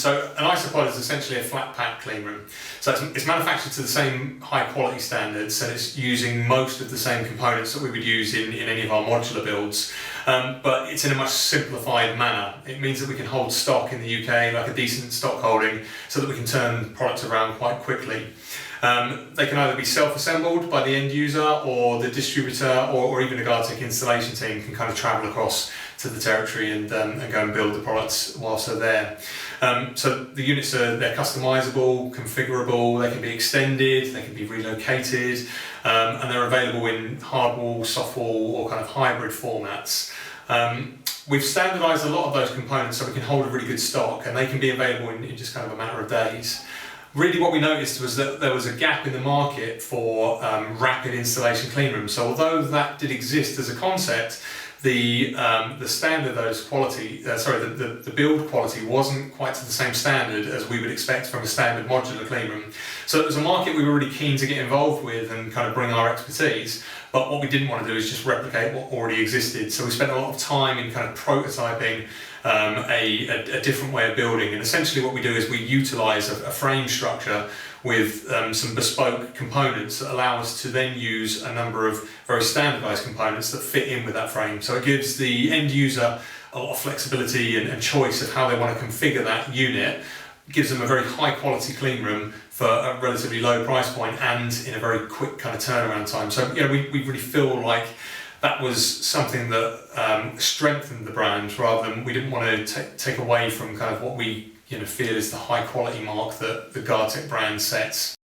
So an ISOPOD is essentially a flat pack clean room. So it's manufactured to the same high quality standards, and it's using most of the same components that we would use in any of our modular builds. But it's in a much simplified manner. It means that we can hold stock in the UK, like a decent stock holding, so that we can turn products around quite quickly. They can either be self-assembled by the end user, or the distributor, or even a Gartec installation team can kind of travel across to the territory and go and build the products whilst they're there. So the units they're customizable, configurable, they can be extended, they can be relocated, and they're available in hard wall, soft wall, or kind of hybrid formats. We've standardised a lot of those components so we can hold a really good stock, and they can be available in just kind of a matter of days. Really what we noticed was that there was a gap in the market for rapid installation clean rooms. So although that did exist as a concept, the standardised quality, the build quality wasn't quite to the same standard as we would expect from a standard modular clean room. So it was a market we were really keen to get involved with and kind of bring our expertise, but what we didn't want to do is just replicate what already existed. So we spent a lot of time in kind of prototyping a different way of building, and essentially what we do is we utilise a frame structure with some bespoke components that allow us to then use a number of very standardised components that fit in with that frame. So it gives the end user a lot of flexibility and choice of how they want to configure that unit. It gives them a very high quality clean room for a relatively low price point and in a very quick kind of turnaround time. So we really feel like that was something that strengthened the brand, rather than we didn't want to take away from kind of what we feel is the high quality mark that the Gartec brand sets.